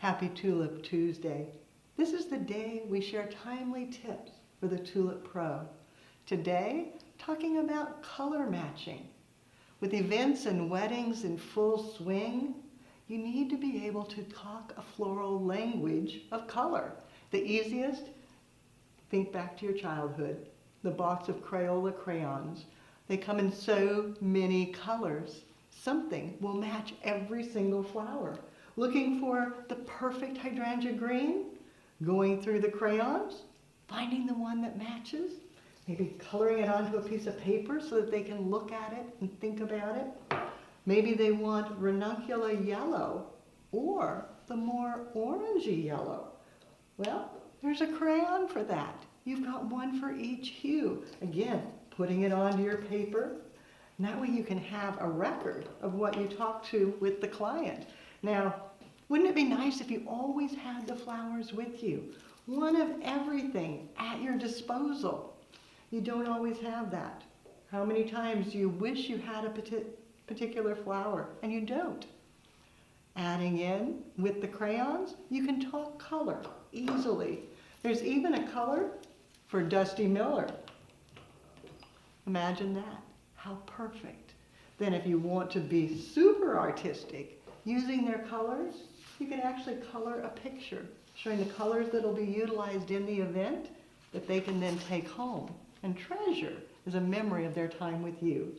Happy Tulip Tuesday. This is the day we share timely tips for the Tulip Pro. Today, talking about color matching. With events and weddings in full swing, you need to be able to talk a floral language of color. The easiest, think back to your childhood, the box of Crayola Crayons. They come in so many colors. Something will match every single flower. Looking for the perfect hydrangea green? Going through the crayons? Finding the one that matches? Maybe coloring it onto a piece of paper so that they can look at it and think about it? Maybe they want ranunculus yellow or the more orangey yellow. Well, there's a crayon for that. You've got one for each hue. Again, putting it onto your paper. And that way you can have a record of what you talked to with the client. Now, wouldn't it be nice if you always had the flowers with you? One of everything at your disposal. You don't always have that. How many times do you wish you had a particular flower and you don't? Adding in with the crayons, you can talk color easily. There's even a color for Dusty Miller. Imagine that. How perfect. Then if you want to be super artistic, using their colors, you can actually color a picture, showing the colors that will be utilized in the event that they can then take home and treasure as a memory of their time with you.